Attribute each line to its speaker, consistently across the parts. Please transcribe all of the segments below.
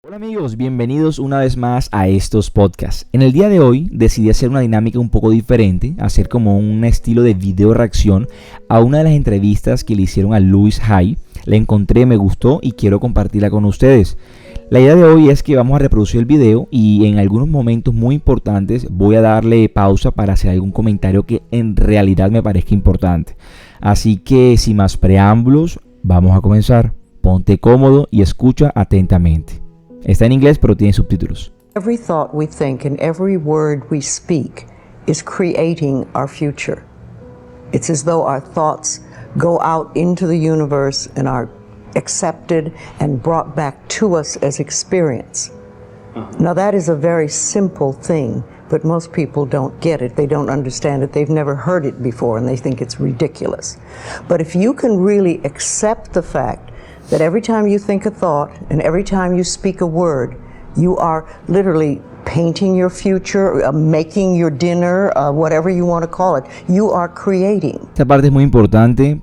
Speaker 1: Hola amigos, bienvenidos una vez más a estos podcasts. En el día de hoy decidí hacer una dinámica un poco diferente, hacer como un estilo de video reacción a una de las entrevistas que le hicieron a LOUISE HAY. La encontré, me gustó y quiero compartirla con ustedes. La idea de hoy es que vamos a reproducir el video y en algunos momentos muy importantes voy a darle pausa para hacer algún comentario que en realidad me parezca importante. Así que sin más preámbulos, vamos a comenzar. Ponte cómodo y escucha atentamente. Está en inglés, pero tiene subtítulos.
Speaker 2: Every thought we think and every word we speak is creating our future. It's as though our thoughts go out into the universe and are accepted and brought back to us as experience. Now that is a very simple thing, but most people don't get it. They don't understand it. They've never heard it before and they think it's ridiculous. But if you can really accept the fact that every time you think a thought and every time you speak a word, you are literally painting your future, making your dinner, whatever you want to call it. You are creating.
Speaker 1: Esta parte es muy importante,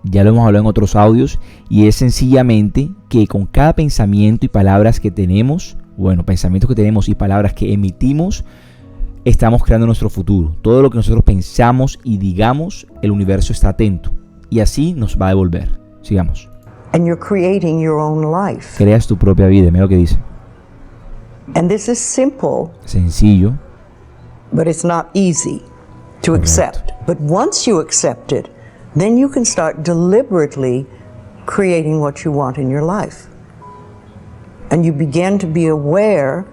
Speaker 1: ya lo hemos hablado en otros audios, y es sencillamente que con cada pensamiento y palabras que tenemos, pensamientos que tenemos y palabras que emitimos, estamos creando nuestro futuro. Todo lo que nosotros pensamos y digamos, el universo está atento y así nos va a devolver. Sigamos.
Speaker 2: And you're creating your own life.
Speaker 1: Creas tu propia vida, mira lo que dice.
Speaker 2: And this is simple.
Speaker 1: Sencillo.
Speaker 2: But it's not easy to accept. But once you accept it, then you can start deliberately creating what you want in your life. And you begin to be aware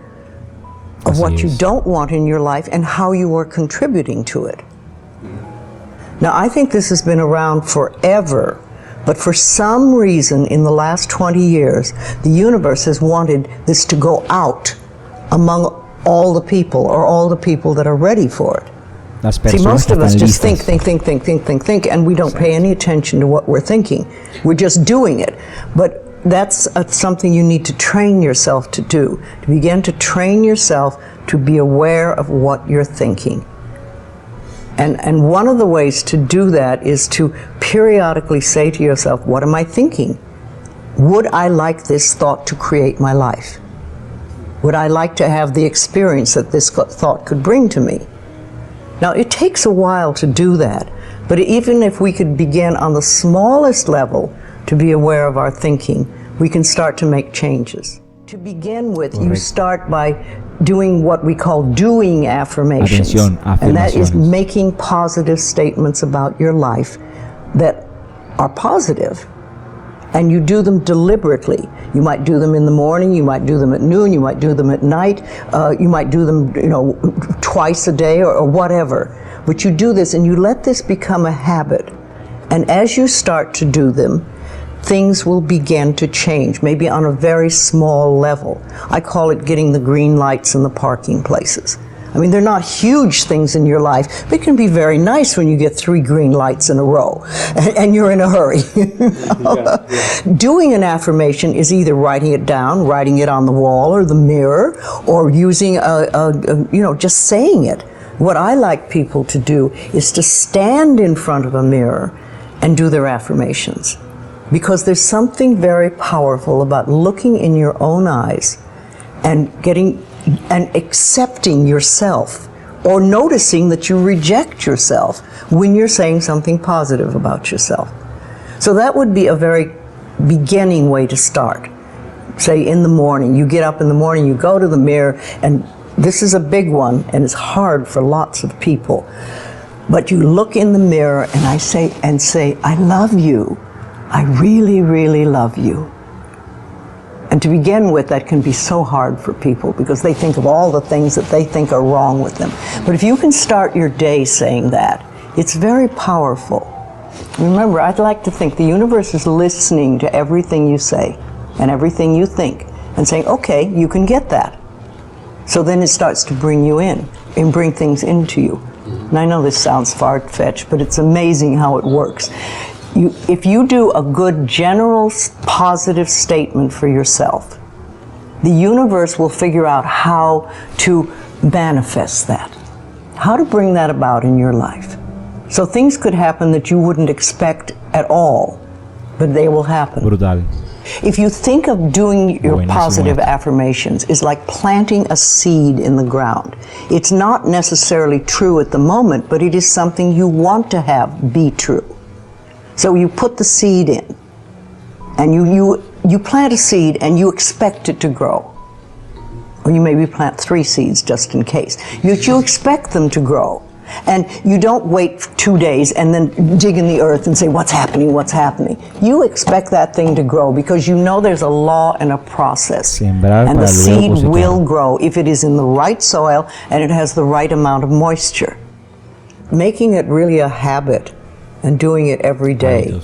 Speaker 2: of what you don't want in your life and how you are contributing to it. Now, I think this has been around forever. But for some reason, in the last 20 years, the universe has wanted this to go out among all the people, or all the people that are ready for it. See, most of us just think, and we don't pay any attention to what we're thinking. We're just doing it. But that's something you need to train yourself to do, to begin to train yourself to be aware of what you're thinking. And one of the ways to do that is to periodically say to yourself, what am I thinking? Would I like this thought to create my life? Would I like to have the experience that this thought could bring to me? Now, it takes a while to do that, but even if we could begin on the smallest level to be aware of our thinking, we can start to make changes. To begin with, you start by doing what we call doing affirmations. And that is making positive statements about your life that are positive. And you do them deliberately. You might do them in the morning, you might do them at noon, you might do them at night, you might do them, twice a day or whatever. But you do this and you let this become a habit. And as you start to do them, things will begin to change, maybe on a very small level. I call it getting the green lights in the parking places. I mean, they're not huge things in your life, but it can be very nice when you get 3 green lights in a row and you're in a hurry. Doing an affirmation is either writing it down, writing it on the wall or the mirror, or using just saying it. What I like people to do is to stand in front of a mirror and do their affirmations. Because there's something very powerful about looking in your own eyes and accepting yourself, or noticing that you reject yourself when you're saying something positive about yourself. So that would be a very beginning way to start. Say in the morning, you get up in the morning, you go to the mirror, and this is a big one and it's hard for lots of people. But you look in the mirror and I say, I love you. I really, really love you. And to begin with, that can be so hard for people because they think of all the things that they think are wrong with them. But if you can start your day saying that, it's very powerful. Remember, I'd like to think the universe is listening to everything you say and everything you think and saying, okay, you can get that. So then it starts to bring you in and bring things into you. And I know this sounds far-fetched, but it's amazing how it works. If you do a good general positive statement for yourself, the universe will figure out how to manifest that, how to bring that about in your life. So things could happen that you wouldn't expect at all, but they will happen.
Speaker 1: Brutal.
Speaker 2: If you think of doing your positive affirmations, it's like planting a seed in the ground. It's not necessarily true at the moment, but it is something you want to have be true. So you put the seed in, and you plant a seed and you expect it to grow. Or you maybe plant 3 seeds just in case. You expect them to grow. And you don't wait 2 days and then dig in the earth and say, what's happening, what's happening? You expect that thing to grow because you know there's a law and a process. And the seed will grow if it is in the right soil and it has the right amount of moisture. Making it really a habit and doing it every day.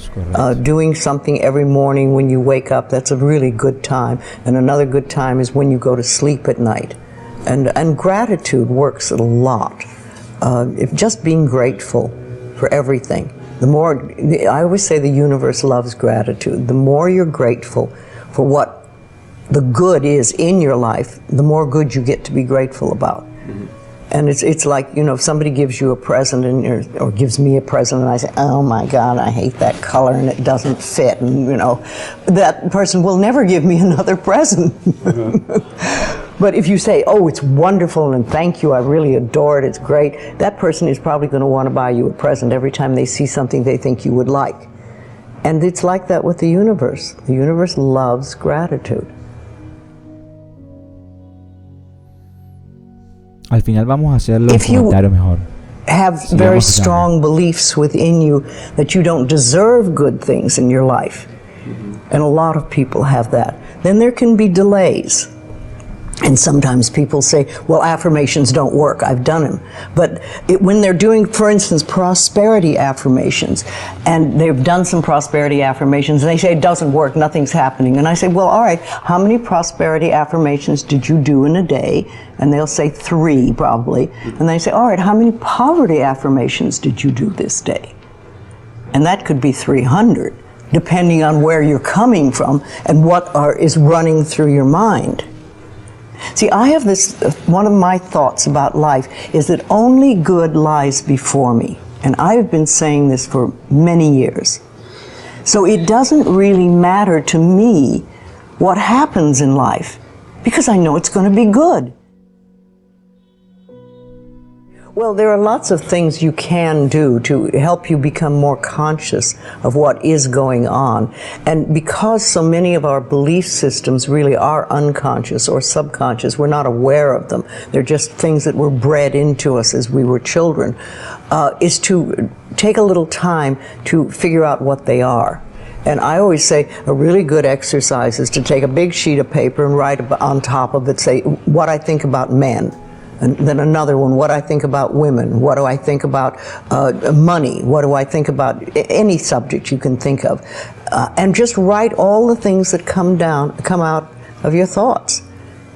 Speaker 2: Doing something every morning when you wake up, that's a really good time. And another good time is when you go to sleep at night. And gratitude works a lot. If just being grateful for everything. The more, I always say the universe loves gratitude. The more you're grateful for what the good is in your life, the more good you get to be grateful about. And it's like, you know, if somebody gives you a present or gives me a present and I say, oh my God, I hate that color and it doesn't fit, and you know, that person will never give me another present. But if you say, oh, it's wonderful and thank you, I really adore it, it's great, that person is probably going to want to buy you a present every time they see something they think you would like. And it's like that with the universe. The universe loves gratitude.
Speaker 1: Al final vamos a hacer los comentarios mejor.
Speaker 2: Have very strong beliefs within you that you don't deserve good things in your life. And a lot of people have that. Then there can be delays. And sometimes people say, well, affirmations don't work. I've done them. But when they're doing, for instance, prosperity affirmations, and they've done some prosperity affirmations, and they say it doesn't work, nothing's happening. And I say, well, all right, how many prosperity affirmations did you do in a day? And they'll say 3, probably. And they say, all right, how many poverty affirmations did you do this day? And that could be 300, depending on where you're coming from and what is running through your mind. See, I have this, one of my thoughts about life is that only good lies before me. And I've been saying this for many years. So it doesn't really matter to me what happens in life, because I know it's going to be good. Well, there are lots of things you can do to help you become more conscious of what is going on. And because so many of our belief systems really are unconscious or subconscious, we're not aware of them. They're just things that were bred into us as we were children, is to take a little time to figure out what they are. And I always say a really good exercise is to take a big sheet of paper and write on top of it, say, what I think about men. And then another one, what I think about women, what do I think about money, what do I think about any subject you can think of. And just write all the things that come out of your thoughts.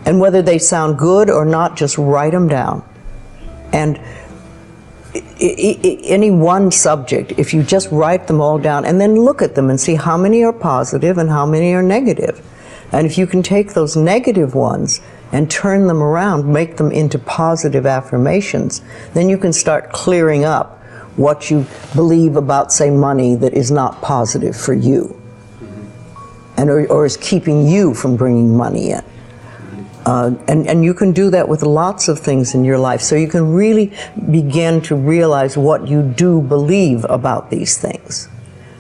Speaker 2: And whether they sound good or not, just write them down. And any one subject, if you just write them all down and then look at them and see how many are positive and how many are negative. And if you can take those negative ones and turn them around, make them into positive affirmations, then you can start clearing up what you believe about, say, money that is not positive for you, and or is keeping you from bringing money in. And you can do that with lots of things in your life, so you can really begin to realize what you do believe about these things.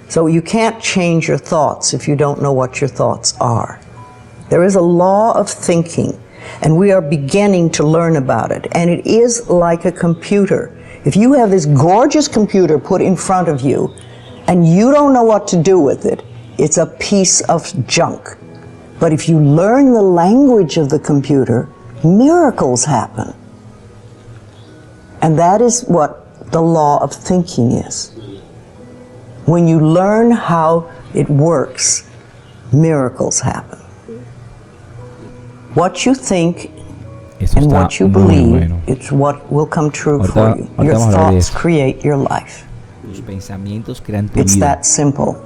Speaker 2: So you can't change your thoughts if you don't know what your thoughts are. There is a law of thinking, and we are beginning to learn about it. And it is like a computer. If you have this gorgeous computer put in front of you, and you don't know what to do with it, it's a piece of junk. But if you learn the language of the computer, miracles happen. And that is what the law of thinking is. When you learn how it works, miracles happen. What you think and what you believe, it's what will come true for you. Your thoughts create your life. It's that simple.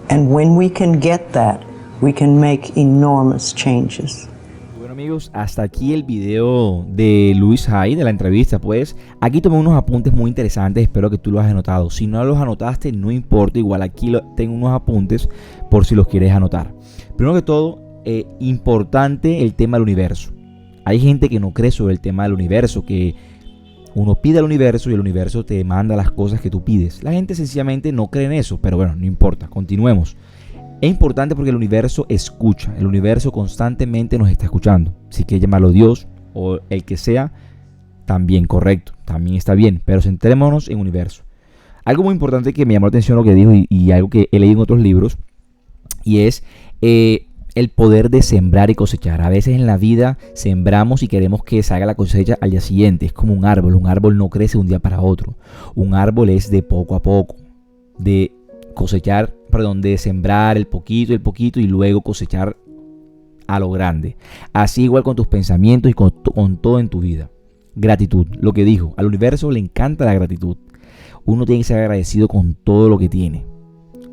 Speaker 2: And when we can get that, we can make enormous changes.
Speaker 1: Amigos, hasta aquí el video de LOUISE HAY, de la entrevista. Pues aquí tomé unos apuntes muy interesantes, espero que tú los hayas anotado. Si no los anotaste, no importa, igual aquí tengo unos apuntes por si los quieres anotar. Primero que todo, importante el tema del universo. Hay gente que no cree sobre el tema del universo, que uno pide al universo y el universo te manda las cosas que tú pides. La gente sencillamente no cree en eso, pero bueno, no importa, continuemos. Es importante porque el universo escucha, el universo constantemente nos está escuchando. Si quieres llamarlo Dios o el que sea, también correcto, también está bien, pero centrémonos en universo. Algo muy importante que me llamó la atención lo que dijo y algo que he leído en otros libros, y es el poder de sembrar y cosechar. A veces en la vida sembramos y queremos que salga la cosecha al día siguiente. Es como un árbol no crece de un día para otro. Un árbol es de poco a poco, de sembrar el poquito y luego cosechar a lo grande. Así igual con tus pensamientos y con todo en tu vida. Gratitud, lo que dijo, al universo le encanta la gratitud. Uno tiene que ser agradecido con todo lo que tiene,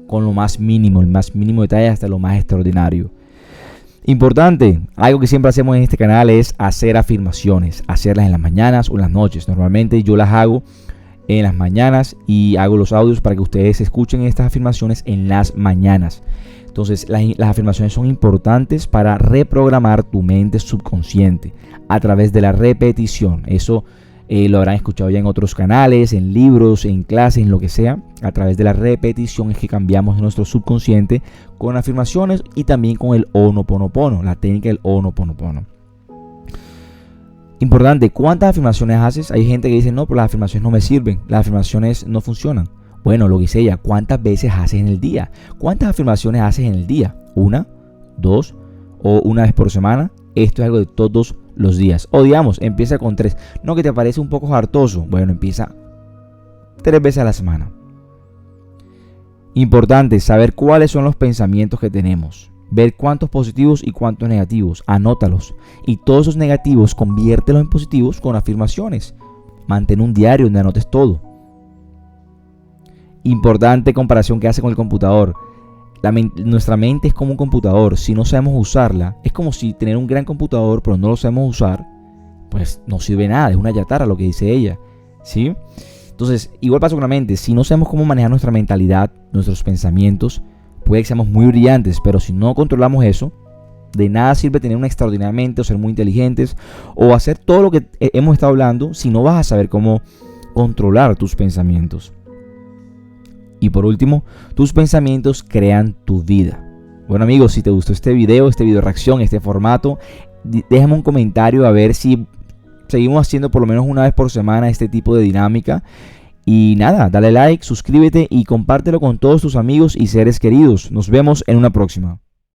Speaker 1: con lo más mínimo, el más mínimo detalle hasta lo más extraordinario. Importante, algo que siempre hacemos en este canal es hacer afirmaciones, hacerlas en las mañanas o en las noches. Normalmente yo las hago en las mañanas y hago los audios para que ustedes escuchen estas afirmaciones en las mañanas. Entonces las afirmaciones son importantes para reprogramar tu mente subconsciente a través de la repetición. Eso lo habrán escuchado ya en otros canales, en libros, en clases, en lo que sea. A través de la repetición es que cambiamos nuestro subconsciente con afirmaciones y también con el Ho'oponopono, la técnica del Ho'oponopono. Importante, ¿cuántas afirmaciones haces? Hay gente que dice, no, pero las afirmaciones no me sirven, las afirmaciones no funcionan. Bueno, lo que dice ella, ¿cuántas veces haces en el día? ¿Cuántas afirmaciones haces en el día? ¿Una? ¿Dos? ¿O una vez por semana? Esto es algo de todos los días. O digamos, empieza con 3. No, que te parece un poco hartoso. Bueno, empieza 3 veces a la semana. Importante, saber cuáles son los pensamientos que tenemos. Ver cuántos positivos y cuántos negativos. Anótalos. Y todos esos negativos conviértelos en positivos con afirmaciones. Mantén un diario donde anotes todo. Importante comparación que hace con el computador. Nuestra mente es como un computador. Si no sabemos usarla, es como si tener un gran computador pero no lo sabemos usar, pues no sirve de nada, es una yatarra lo que dice ella, ¿sí? Entonces, igual pasa con la mente. Si no sabemos cómo manejar nuestra mentalidad, nuestros pensamientos, puede que seamos muy brillantes, pero si no controlamos eso, de nada sirve tener una extraordinaria mente o ser muy inteligentes o hacer todo lo que hemos estado hablando si no vas a saber cómo controlar tus pensamientos. Y por último, tus pensamientos crean tu vida. Bueno amigos, si te gustó este video reacción, este formato, déjame un comentario a ver si seguimos haciendo por lo menos una vez por semana este tipo de dinámica. Y nada, dale like, suscríbete y compártelo con todos tus amigos y seres queridos. Nos vemos en una próxima.